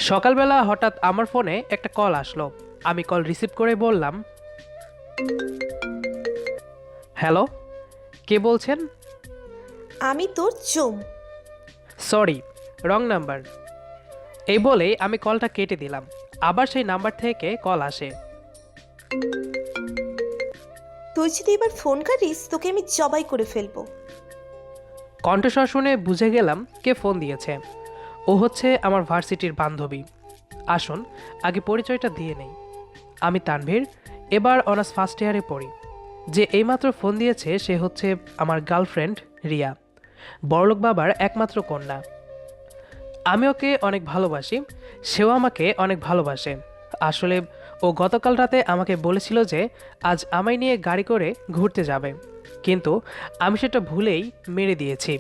সকালবেলা হঠাৎ আমার ফোনে একটা কল আসলো। আমি কল রিসিভ করে বললাম, হ্যালো, কে বলছেন? আমি তোর চুম। Sorry, wrong number. এই বলেই আমি কলটা কেটে দিলাম। আবার সেই নাম্বার থেকে কল আসে। তুই যদি এবার ফোন কাটিস তোকে আমি জবাই করে ফেলবো। কণ্ঠস্বর শুনে বুঝে গেলাম কে ফোন দিয়েছে। ও হচ্ছে আমার ভার্সিটির বান্ধবী। আসুন আগে পরিচয়টা দিয়ে নেই। আমি তানভীর, এবার অনার্স ফার্স্ট ইয়ারে পড়ি। যে এইমাত্র ফোন দিয়েছে সে হচ্ছে আমার গার্লফ্রেন্ড রিয়া, বড়লোক বাবার একমাত্র কন্যা। আমি ওকে অনেক ভালোবাসি, সেও আমাকে অনেক ভালোবাসে। আসলে ও গতকাল রাতে আমাকে বলেছিল যে আজ আমায় নিয়ে গাড়ি করে ঘুরতে যাবে, কিন্তু আমি সেটা ভুলেই মেরে দিয়েছি।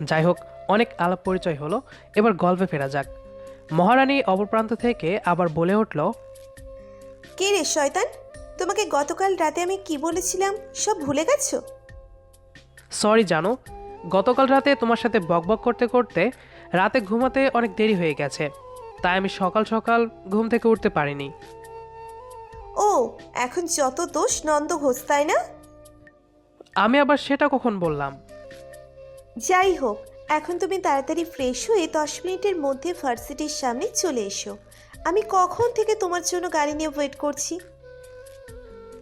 যাই হোক, অনেক আলাপ পরিচয় হলো, এবার গল্পে ফেরা যাক। মহারানী অপর প্রান্ত থেকে আবার বলে উঠল, কে রে শয়তান, তোমাকে গতকাল রাতে আমি কি বলেছিলাম সব ভুলে গেছো? সরি জানো, গতকাল রাতে তোমার সাথে বকবক করতে করতে রাতে ঘুমাতে অনেক দেরি হয়ে গেছে, তাই আমি সকাল সকাল ঘুম থেকে উঠতে পারিনি। ও, এখন যত দোষ নন্দ ঘোষ, তাই না? আমি আবার সেটা কখন বললাম? যাই হোক, এখন তুমি তাড়াতাড়ি ফ্রেশ হয়ে 10 মিনিটের মধ্যে ভার্সিটির সামনে চলে এসো। আমি কখন থেকে তোমার জন্য গাড়ি নিয়ে ওয়েট করছি।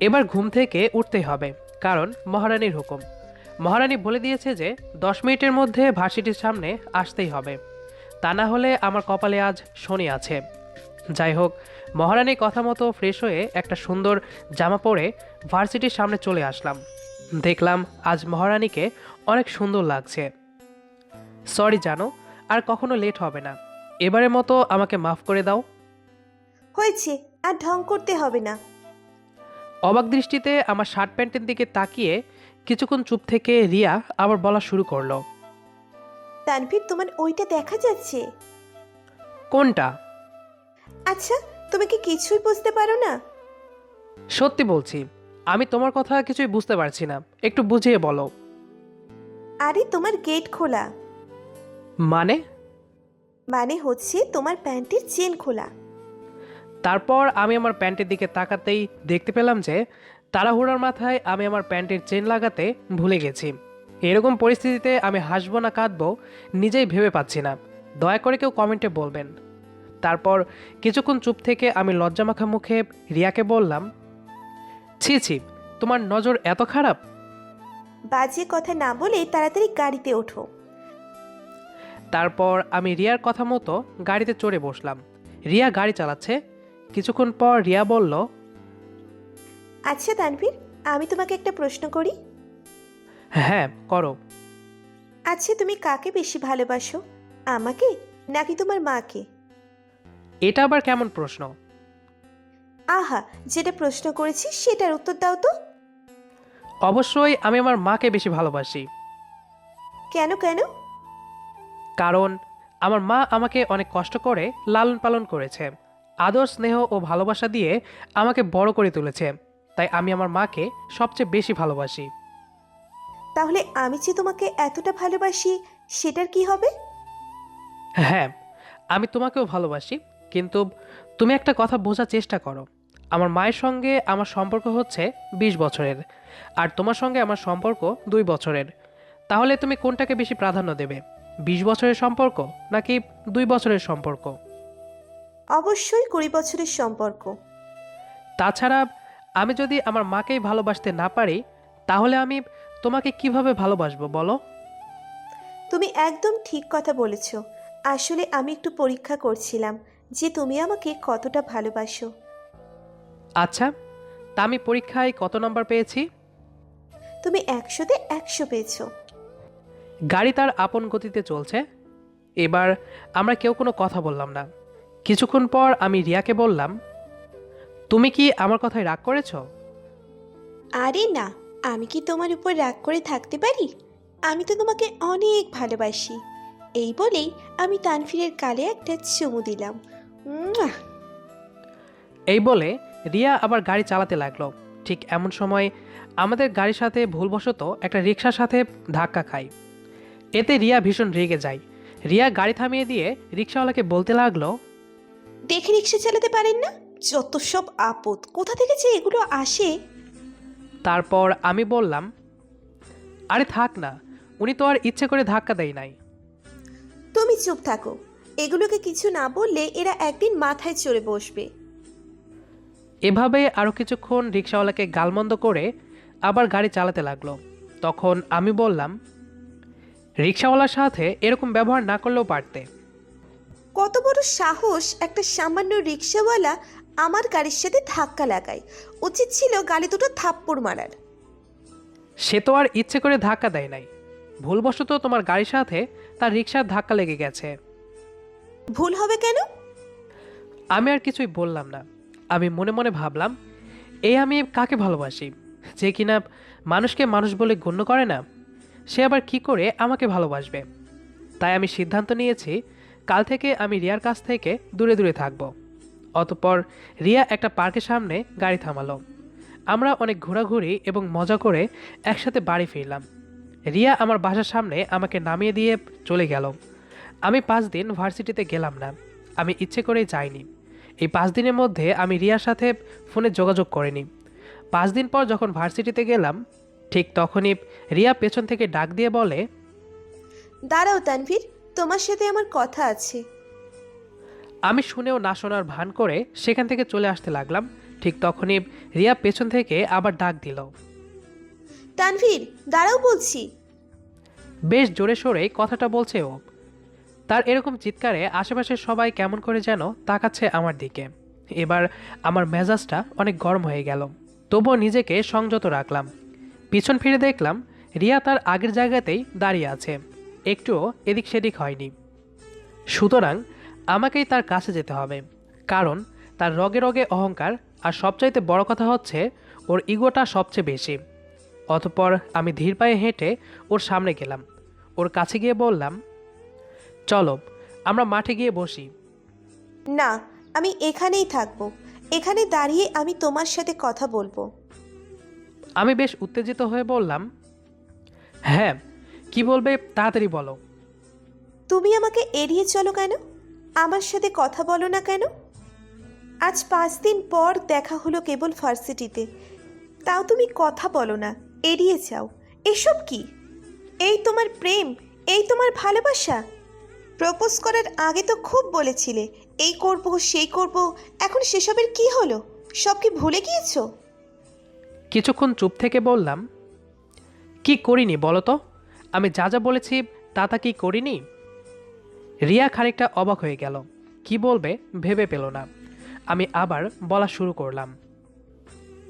এবার ঘুম থেকে উঠতেই হবে, কারণ মহারানীর হুকুম। মহারানী বলে দিয়েছে যে 10 মিনিটের মধ্যে ভার্সিটির সামনে আসতেই হবে, তা না হলে আমার কপালে আজ শনি আছে। যাই হোক, মহারানীর কথা মতো ফ্রেশ হয়ে একটা সুন্দর জামা পরে ভার্সিটির সামনে চলে আসলাম। দেখলাম আজ মহারানীকে অনেক সুন্দর লাগছে। সরি জানো, আর কখনো লেট হবে না। এবারের মতো আমাকে মাফ করে দাও। হয়েছে, আর ঢং করতে হবে না। অবাক দৃষ্টিতে আমার শার্ট প্যান্টের দিকে তাকিয়ে কিছুক্ষণ চুপ থেকে রিয়া আবার বলা শুরু করলো, তানভীর, তোমার ওইটা দেখা যাচ্ছে? কোনটা? আচ্ছা, তুমি কি কিছুই বুঝতে পারো না? সত্যি বলছি, আমি তোমার কথা কিছুই বুঝতে পারছি না, একটু বুঝিয়ে বলো। আরে তোমার গেট খোলা। মানে? মানে হচ্ছে তোমার প্যান্টের চেন খোলা। তারপর আমি আমার প্যান্টের দিকে তাকাতেই দেখতে পেলাম যে তাড়াহুড়ার মাথায় আমি আমার প্যান্টের চেন লাগাতে ভুলে গেছি। এরকম পরিস্থিতিতে আমি হাসবো না কাঁদবো নিজেই ভেবে পাচ্ছি না। দয়া করে কেউ কমেন্টে বলবেন। তারপর কিছুক্ষণ চুপ থেকে আমি লজ্জামাখা মুখে রিয়াকে বললাম, ছি ছি, তোমার নজর এত খারাপ? বাজে কথা না বলে তাড়াতাড়ি গাড়িতে ওঠো। তারপর আমি রিয়ার কথা মতো গাড়িতে চড়ে বসলাম। রিয়া গাড়ি চালাচ্ছে। কিছুক্ষণ পর রিয়া বলল, আচ্ছা তানভীর, আমি তোমাকে একটা প্রশ্ন করি। হ্যাঁ করো। আচ্ছা, তুমি কাকে বেশি ভালোবাসো, আমাকে নাকি তোমার মাকে? এটা আবার কেমন প্রশ্ন? আহা, যেটা প্রশ্ন করেছি সেটার উত্তর দাও তো। অবশ্যই আমি আমার মাকে বেশি ভালোবাসি। কেন কেন? কারণ আমার মা আমাকে অনেক কষ্ট করে লালন পালন করেছে, আদর স্নেহ ও ভালোবাসা দিয়ে আমাকে বড় করে তুলেছে। তাই আমি আমার মাকে সবচেয়ে বেশি ভালোবাসি। তাহলে আমি যে তোমাকে এতটা ভালোবাসি সেটার কি হবে? হ্যাঁ, আমি তোমাকেও ভালোবাসি, কিন্তু তুমি একটা কথা বোঝার চেষ্টা করো। আমার মায়ের সঙ্গে আমার সম্পর্ক হচ্ছে 20 বছরের, আর তোমার সঙ্গে আমার সম্পর্ক 2 বছরের। তাহলে তুমি কোনটাকে বেশি প্রাধান্য দেবে, 20 বছরের সম্পর্ক নাকি 2 বছরের সম্পর্ক? অবশ্যই 20 বছরের সম্পর্ক। তাছাড়া আমি যদি আমার মাকেই ভালোবাসতে না পারি, তাহলে আমি তোমাকে কিভাবে ভালোবাসবো বলো? তুমি একদম ঠিক কথা বলেছ। আসলে আমি একটু পরীক্ষা করছিলাম যে তুমি আমাকে কতটা ভালোবাসো। আচ্ছা, তা আমি পরীক্ষায় কত নাম্বার পেয়েছি? তুমি 100-তে 100 পেয়েছো। গাড়ি তার আপন গতিতে চলছে। এবার আমরা কেউ কোনো কথা বললাম না। কিছুক্ষণ পর আমি রিয়াকে বললাম, তুমি কি আমার কথায় রাগ করেছো? আরে না, আমি কি তোমার উপর রাগ করে থাকতে পারি? আমি তো তোমাকে অনেক ভালোবাসি। এই বলেই আমি তানভীরের গালে একটা চুমু দিলাম। উম্মুয়া। এই বলে রিয়া আবার গাড়ি চালাতে লাগলো। ঠিক এমন সময় আমাদের গাড়ির সাথে ভুলবশত একটা রিকশার সাথে ধাক্কা খাই। এতে রিয়া ভীষণ রেগে যায়। রিয়া গাড়ি থামিয়ে দিয়ে রিকশাওয়ালাকে বলতে লাগলো, দেখে রিক্সা চালাতে পারেন না? যত সব আপদ, কোথা থেকে যে এগুলো আসে। তারপর আমি বললাম, আরে থাক না, উনি তো আর ইচ্ছে করে ধাক্কা দেয় নাই। তুমি চুপ থাকো। এগুলোকে কিছু না বললে এরা একদিন মাথায় চড়ে বসবে। এভাবে আরও কিছুক্ষণ রিক্সাওয়ালাকে গালমন্দ করে আবার গাড়ি চালাতে লাগলো। তখন আমি বললাম, রিক্সাওয়ালার সাথে এরকম ব্যবহার না করলেও পারতে। কত বড় সাহস একটা সামান্য রিক্সাওয়ালা আমার গাড়ির সাথে ধাক্কা লাগায়। উচিত ছিল গালি দুটো থাপ্পড় মারার। সে তো আর ইচ্ছে করে ধাক্কা দেয় নাই, ভুলবশত তোমার গাড়ির সাথে তার রিক্সার ধাক্কা লেগে গেছে। ভুল হবে কেন? আমি আর কিছুই বললাম না। আমি মনে মনে ভাবলাম, এই আমি কাকে ভালোবাসি যে কিনা মানুষকে মানুষ বলে গণ্য করে না, সে আবার কি করে আমাকে ভালোবাসবে। তাই আমি সিদ্ধান্ত নিয়েছি, কাল থেকে আমি রিয়ার কাছ থেকে দূরে দূরে থাকব। অতঃপর রিয়া একটা পার্কের সামনে গাড়ি থামালো। আমরা অনেক ঘোরাঘুরি এবং মজা করে একসাথে বাড়ি ফিরলাম। রিয়া আমার বাসার সামনে আমাকে নামিয়ে দিয়ে চলে গেল। আমি 5 দিন ভার্সিটিতে গেলাম না। আমি ইচ্ছে করেই যাইনি। এই 5 দিনের মধ্যে আমি রিয়ার সাথে ফোনে যোগাযোগ করিনি। 5 দিন পর যখন ভার্সিটিতে গেলাম, ঠিক তখনই রিয়া পেছন থেকে ডাক দিয়ে বলে, দাঁড়াও তানভীর, তোমার সাথে আমার কথা আছে। আমি শুনেও না শোনার ভান করে সেখান থেকে চলে আসতে লাগলাম। ঠিক তখনই রিয়া পেছন থেকে আবার ডাক দিল। তানভীর, দাঁড়াও বলছি। বেশ জোরে সোরে কথাটা বলছে ও। তার এরকম চিৎকারে আশেপাশের সবাই কেমন করে যেন তাকাচ্ছে আমার দিকে। এবার আমার মেজাজটা অনেক গরম হয়ে গেল। তবুও নিজেকে সংযত রাখলাম। পিছন ফিরে দেখলাম রিয়া তার আগের জায়গাতেই দাঁড়িয়ে আছে, একটুও এদিক সেদিক হয়নি। সুতরাং আমাকেই তার কাছে যেতে হবে, কারণ তার রগে রগে অহংকার, আর সবচাইতে বড় কথা হচ্ছে ওর ইগোটা সবচেয়ে বেশি। অতঃপর আমি ধীর পায়ে হেঁটে ওর সামনে গেলাম। ওর কাছে গিয়ে বললাম, চলো আমরা মাঠে গিয়ে বসি। না, আমি এখানেই থাকবো। এখানে দাঁড়িয়ে আমি তোমার সাথে কথা বলবো। আমি বেশ উত্তেজিত হয়ে বললাম, হ্যাঁ কি বলবে তাড়াতাড়ি বলো। তুমি আমাকে এড়িয়ে চলো কেন? আমার সাথে কথা বলো না কেন? আজ 5 দিন পর দেখা হলো কেবল ভার্সিটিতে, তাও তুমি কথা বলো না, এড়িয়ে যাও। এসব কি? এই তোমার প্রেম? এই তোমার ভালোবাসা? প্রপোজ করার আগে তো খুব বলেছিলে এই করব সেই করব, এখন সেসবের কি হলো? সব কি ভুলে গিয়েছো? কিছুক্ষণ চুপ থেকে বললাম, কি করিনি বলো তো? আমি যা যা বলেছি তা কি করিনি? রিয়া খানিকটা অবাক হয়ে গেল, কি বলবে ভেবে পেল না। আমি আবার বলা শুরু করলাম,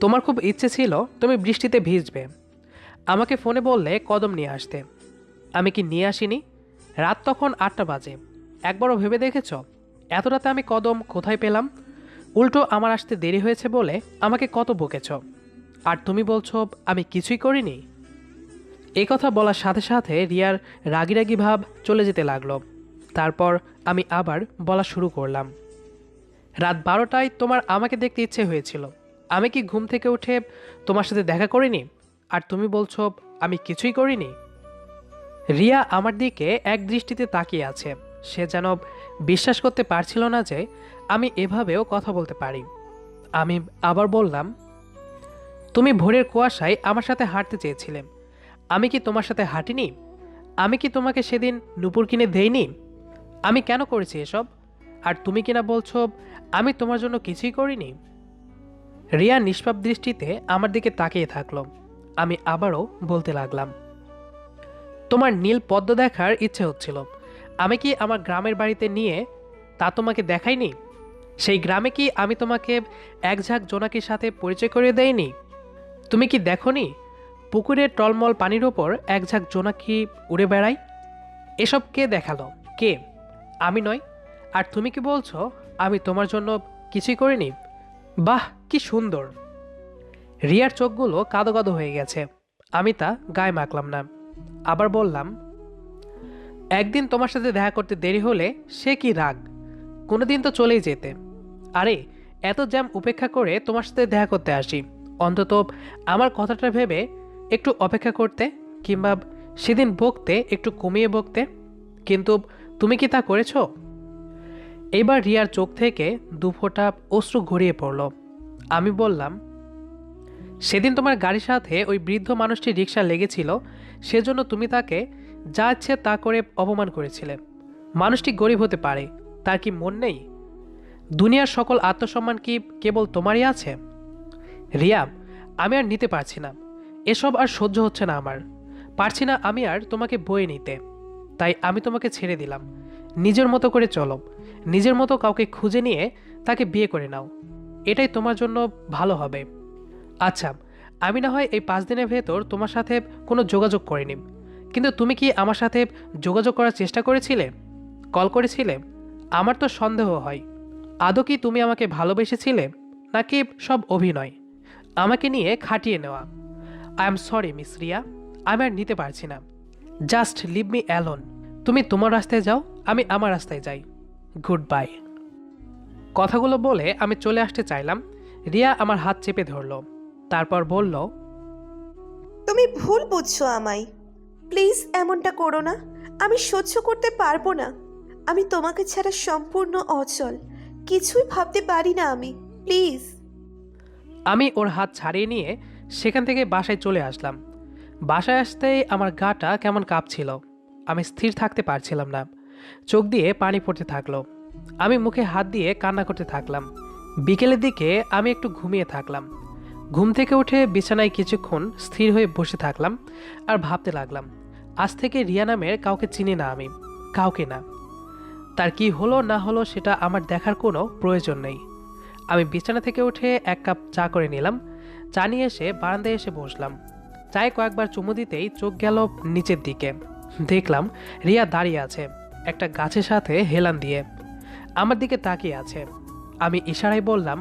তোমার খুব ইচ্ছে ছিল তুমি বৃষ্টিতে ভিজবে, আমাকে ফোনে বললে কদম নিয়ে আসতে। আমি কি নিয়ে আসিনি? রাত তখন 8টা বাজে। একবারও ভেবে দেখেছ এত রাতে আমি কদম কোথায় পেলাম? উল্টো আমার আসতে দেরি হয়েছে বলে আমাকে কত বকেছ, আর তুমি বলছো আমি কিছুই করিনি। এই কথা বলার সাথে সাথে রিয়ার রাগি রাগি ভাব চলে যেতে লাগলো। তারপর আমি আবার বলা শুরু করলাম, রাত 12টায় তোমার আমাকে দেখতে ইচ্ছে হয়েছিল, আমি কি ঘুম থেকে উঠে তোমার সাথে দেখা করিনি? আর তুমি বলছো আমি কিছুই করিনি। রিয়া আমার দিকে এক দৃষ্টিতে তাকিয়ে আছে। সে যেন বিশ্বাস করতে পারছিল না যে আমি এভাবেও কথা বলতে পারি। আমি আবার বললাম, তুমি ভোরের কুয়াশায় আমার সাথে হাঁটতে চেয়েছিলে, আমি কি তোমার সাথে হাঁটিনি? আমি কি তোমাকে সেদিন নুপুর কিনে দেইনি? আমি কেন করেছি এসব? আর তুমি কিনা বলছো আমি তোমার জন্য কিছুই করিনি। রিয়া নিষ্পাপ দৃষ্টিতে আমার দিকে তাকিয়ে থাকলো। আমি আবারও বলতে লাগলাম, তোমার নীল পদ্ম দেখার ইচ্ছে হচ্ছিল, আমি কি আমার গ্রামের বাড়িতে নিয়ে তা তোমাকে দেখাইনি? সেই গ্রামে কি আমি তোমাকে এক ঝাঁক জোনাকির সাথে পরিচয় করিয়ে দেইনি? তুমি কি দেখোনি পুকুরের টলমল পানির ওপর এক ঝাঁক জোনাকি উড়ে বেড়ায়? এসব কে দেখালো? কে? আমি নয়। আর তুমি কি বলছো আমি তোমার জন্য কিছুই করিনি? বাহ কি সুন্দর! রিয়ার চোখগুলো কাদো কাদো হয়ে গেছে। আমি তা গায়ে মাখলাম না। আবার বললাম, একদিন তোমার সাথে দেখা করতে দেরি হলে সে কি রাগ, কোনোদিন তো চলেই যেতে। আরে এত জ্যাম উপেক্ষা করে তোমার সাথে দেখা করতে আসি, অন্তত আমার কথাটা ভেবে একটু অপেক্ষা করতে, কিংবা সেদিন বকতে একটু কমিয়ে বকতে। কিন্তু তুমি কি তা করেছো? এইবার রিয়ার চোখ থেকে দুফোঁটা অশ্রু গড়িয়ে পড়ল। আমি বললাম, সেদিন তোমার গাড়ির সাথে ওই বৃদ্ধ মানুষটি রিকশা লেগেছিল, সেজন্য তুমি তাকে যা ইচ্ছে তা করে অপমান করেছিলে। মানুষটি গরিব হতে পারে, তার কি মন নেই? দুনিয়ার সকল আত্মসম্মান কি কেবল তোমারই আছে? রিয়া, আমি আর নিতে পারছি না, এসব আর সহ্য হচ্ছে না আমার। পারছি না আমি আর তোমাকে বয়ে নিতে, তাই আমি তোমাকে ছেড়ে দিলাম। নিজের মতো করে চলো, নিজের মতো কাউকে খুঁজে নিয়ে তাকে বিয়ে করে নাও, এটাই তোমার জন্য ভালো হবে। আচ্ছা, আমি না হয় এই 5 দিনের ভেতর তোমার সাথে কোনো যোগাযোগ করিনি, কিন্তু তুমি কি আমার সাথে যোগাযোগ করার চেষ্টা করেছিলে? কল করেছিলে? আমার তো সন্দেহ হয়, আদৌ কি তুমি আমাকে ভালোবেসেছিলে, নাকি সব অভিনয়, আমাকে নিয়ে খাটিয়ে নেওয়া? I am sorry miss Riya, আমি আর নিতে পারছি না। Just leave me alone. তুমি তোমার রাস্তায় যাও, আমি আমার রাস্তায় যাই। Goodbye. কথাগুলো বলে আমি চলে আসতে চাইলাম, রিয়া আমার হাত চেপে ধরল। তারপর বলল, তুমি ভুল বুঝছো আমায়। প্লিজ এমনটা করো না, আমি সহ্য করতে পারবো না। আমি তোমাকে ছাড়া সম্পূর্ণ অচল, কিছুই ভাবতে পারি না আমি। প্লিজ। আমি ওর হাত ছাড়িয়ে নিয়ে সেখান থেকে বাসায় চলে আসলাম। বাসায় আসতেই আমার গাটা কেমন কাঁপছিল, আমি স্থির থাকতে পারছিলাম না। চোখ দিয়ে পানি পড়তে থাকলো। আমি মুখে হাত দিয়ে কান্না করতে থাকলাম। বিকেলের দিকে আমি একটু ঘুমিয়ে থাকলাম। ঘুম থেকে উঠে বিছানায় কিছুক্ষণ স্থির হয়ে বসে থাকলাম আর ভাবতে লাগলাম, আজ থেকে রিয়া নামের কাউকে চিনি না আমি, কাউকে না। তার কি হলো না হলো সেটা আমার দেখার কোনো প্রয়োজন নেই। আমি বিছানা থেকে উঠে 1 কাপ চা করে নিলাম। চা নিয়ে এসে বারান্দায় এসে বসলাম। চায়ে কয়েকবার চুমু দিতেই চোখ গেল নিচের দিকে। দেখলাম রিয়া দাঁড়িয়ে আছে একটা গাছের সাথে হেলান দিয়ে, আমার দিকে তাকিয়ে আছে। আমি ইশারায় বললাম,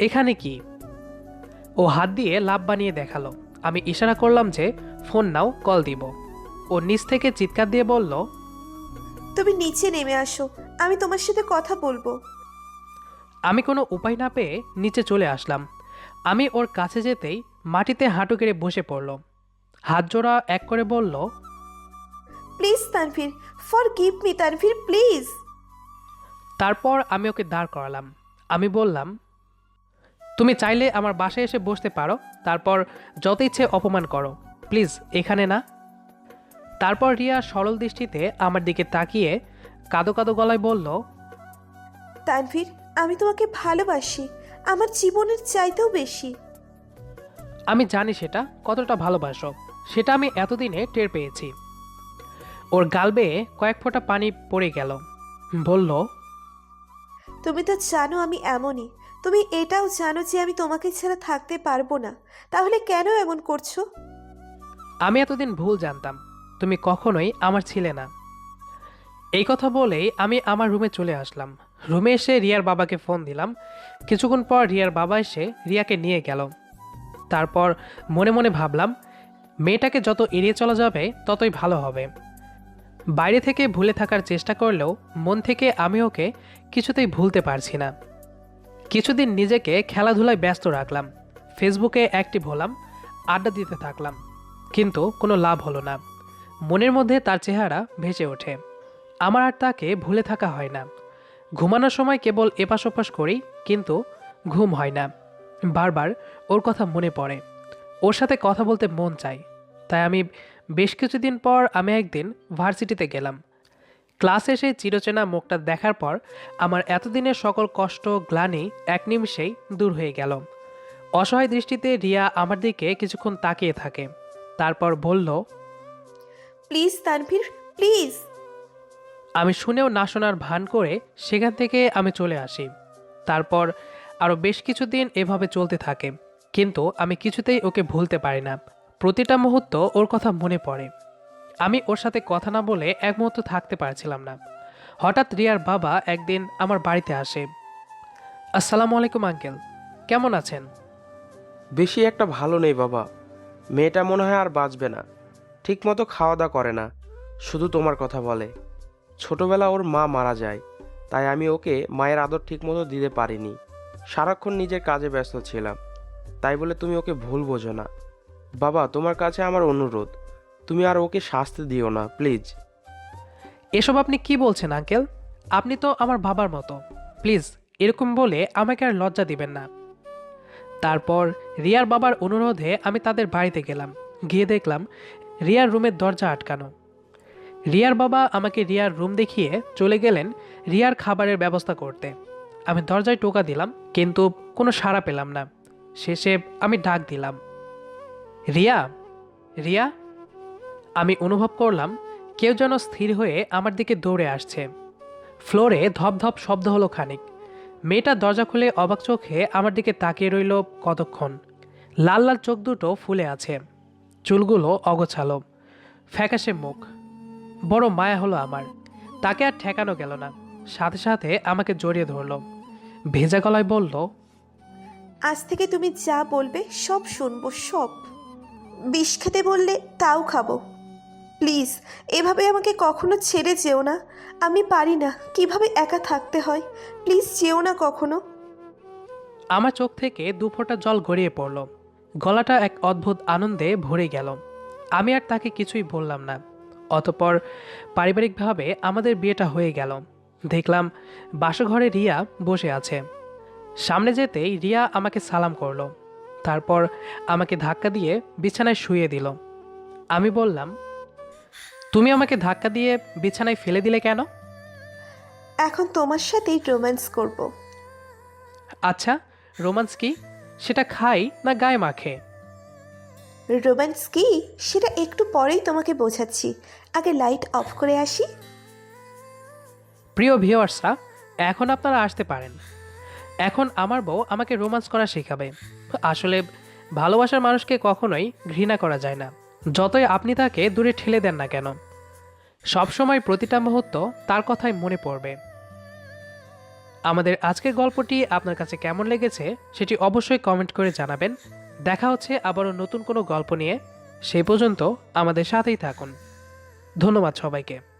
এখানে কি? ও হাত দিয়ে লাভ বানিয়ে দেখালো। আমি ইশারা করলাম যে ফোন নাও, কল দিব। ও নিচ থেকে চিৎকার দিয়ে বলল, তুমি নিচে নেমে আসো, আমি তোমার সাথে কথা বলবো। আমি কোনো উপায় না পেয়ে নিচে চলে আসলাম। আমি ওর কাছে যেতেই মাটিতে হাঁটু গেড়ে বসে পড়ল। হাত জোড়া এক করে বলল, please Tanvir, for give me Tanvir, please. তারপর আমি ওকে দাঁড় করালাম। আমি বললাম, তুমি চাইলে আমার বাসায় এসে বসতে পারো, তারপর যত ইচ্ছে অপমান করো, প্লিজ এখানে না। তারপর রিয়া সরল দৃষ্টিতে আমার দিকে তাকিয়ে কাঁদো কাঁদো গলায় বলল, তানভীর, আমি তোমাকে ভালোবাসি, আমার জীবনের চাইতেও বেশি। আমি জানি সেটা কতটা ভালোবাসো, সেটা আমি এতদিনে টের পেয়েছি। ওর গাল বেয়ে কয়েক ফোঁটা পানি পড়ে গেল। বলল, তুমি তো জানো আমি এমনই, তুমি এটাও জানো যে আমি তোমাকে ছাড়া থাকতে পারবো না, তাহলে কেন এমন করছো? আমি এতদিন ভুল জানতাম, তুমি কখনোই আমার ছিলে না। এই কথা বলেই আমি আমার রুমে চলে আসলাম। রুমে এসে রিয়ার বাবাকে ফোন দিলাম। কিছুক্ষণ পর রিয়ার বাবা এসে রিয়াকে নিয়ে গেল। তারপর মনে মনে ভাবলাম, মেয়েটাকে যত এড়িয়ে চলা যাবে ততই ভালো হবে। বাইরে থেকে ভুলে থাকার চেষ্টা করলেও মন থেকে আমি ওকে কিছুতেই ভুলতে পারছি না। কিছুদিন নিজেকে খেলাধুলায় ব্যস্ত রাখলাম, ফেসবুকে অ্যাক্টিভ হলাম, আড্ডা দিতে থাকলাম, কিন্তু কোনো লাভ হলো না। মনের মধ্যে তার চেহারা ভেসে ওঠে। আমার আর তাকে ভুলে থাকা হয় না। ঘুমানোর সময় কেবল এপাশ ওপাশ করি, কিন্তু ঘুম হয় না। বারবার ওর কথা মনে পড়ে, ওর সাথে কথা বলতে মন চায়। তাই আমি বেশ কিছুদিন পর আমি একদিন ভার্সিটিতে গেলাম। ক্লাসে এসে চিরচেনা মুখটা দেখার পর আমার এতদিনের সকল কষ্ট গ্লানি এক নিমিষেই দূর হয়ে গেল। অসহায় দৃষ্টিতে রিয়া আমার দিকে কিছুক্ষণ তাকিয়ে থাকে, তারপর বলল, প্লিজ তানভীর, প্লিজ। আমি শুনেও না শোনার ভান করে সেখান থেকে আমি চলে আসি। তারপর আরও বেশ কিছুদিন এভাবে চলতে থাকে, কিন্তু আমি কিছুতেই ওকে ভুলতে পারি না। প্রতিটা মুহূর্ত ওর কথা মনে পড়ে। আমি ওর সাথে কথা না বলে এক মুহূর্ত থাকতে পারছিলাম না। হঠাৎ রিয়ার বাবা একদিন আমার বাড়িতে আসে। আসসালামু আলাইকুম আঙ্কেল, কেমন আছেন? বেশি একটা ভালো নেই বাবা। মেয়েটা মনে হয় আর বাঁচবে না। ঠিকমতো খাওয়া দাওয়া করে না, শুধু তোমার কথা বলে। ছোটবেলা ওর মা মারা যায়, তাই আমি ওকে মায়ের আদর ঠিকমতো দিতে পারিনি। সারাক্ষণ নিজের কাজে ব্যস্ত ছিলাম, তাই বলে তুমি ওকে ভুল বোঝো না। বাবা, তোমার কাছে আমার অনুরোধ, তুমি আর ওকে শাস্তি দিও না প্লিজ। এসব আপনি কি বলছেন আঙ্কেল? আপনি তো আমার বাবার মতো, প্লিজ এরকম বলে আমাকে আর লজ্জা দিবেন না। তারপর রিয়ার বাবার অনুরোধে আমি তাদের বাড়িতে গেলাম। গিয়ে দেখলাম রিয়ার রুমের দরজা আটকানো। রিয়ার বাবা আমাকে রিয়ার রুম দেখিয়ে চলে গেলেন রিয়ার খাবারের ব্যবস্থা করতে। আমি দরজায় টোকা দিলাম, কিন্তু কোনো সাড়া পেলাম না। শেষে আমি ডাক দিলাম, রিয়া, রিয়া। আমি অনুভব করলাম কেউ যেন স্থির হয়ে আমার দিকে দৌড়ে আসছে। ফ্লোরে ধপ ধপ শব্দ হলো খানিক। মেয়েটা দরজা খুলে অবাক চোখে আমার দিকে তাকিয়ে রইল কতক্ষণ। লাল লাল চোখ দুটো ফুলে আছে, চুলগুলো অগোছালো, ফ্যাকাশে মুখ। বড় মায়া হলো আমার। তাকে আর ঠেকানো গেল না, সাথে সাথে আমাকে জড়িয়ে ধরলো। ভেজা গলায় বলল, আজ থেকে তুমি যা বলবে সব শুনবো, সব। বিষ খেতে বললে তাও খাবো। প্লিজ এভাবে আমাকে কখনো ছেড়ে যেও না। আমি পারি না কিভাবে একা থাকতে হয়। প্লিজ যেও না কখনো। আমার চোখ থেকে দু ফোঁটা জল গড়িয়ে পড়ল। গলাটা এক অদ্ভুত আনন্দে ভরে গেল। আমি আর তাকে কিছুই বললাম না। অতঃপর পারিবারিকভাবে আমাদের বিয়েটা হয়ে গেল। দেখলাম বাসঘরে রিয়া বসে আছে। সামনে যেতেই রিয়া আমাকে সালাম করলো। তারপর আমাকে ধাক্কা দিয়ে বিছানায় শুইয়ে দিল। আমি বললাম, তুমি আমাকে ধাক্কা দিয়ে বিছানায় ফেলে দিলে কেন? এখন তোমার সাথেই রোম্যান্স করব। আচ্ছা, রোমান্স কি? সেটা খাই না গায়ে মাখে? রোম্যান্স কি সেটা একটু পরেই তোমাকে বোঝাচ্ছি। আগে লাইট অফ করে আসি। প্রিয় ভিউয়ার্সরা, এখন আপনারা আসতে পারেন। এখন আমার বউ আমাকে রোমান্স করা শেখাবে। আসলে ভালোবাসার মানুষকে কখনোই ঘৃণা করা যায় না, যতই আপনি তাকে দূরে ঠেলে দেন না কেন। সবসময় প্রতিটা মুহূর্ত তার কথাই মনে পড়বে। আমাদের আজকের গল্পটি আপনার কাছে কেমন লেগেছে সেটি অবশ্যই কমেন্ট করে জানাবেন। দেখা হচ্ছে আবারও নতুন কোনো গল্প নিয়ে। সেই পর্যন্ত আমাদের সাথেই থাকুন। ধন্যবাদ সবাইকে।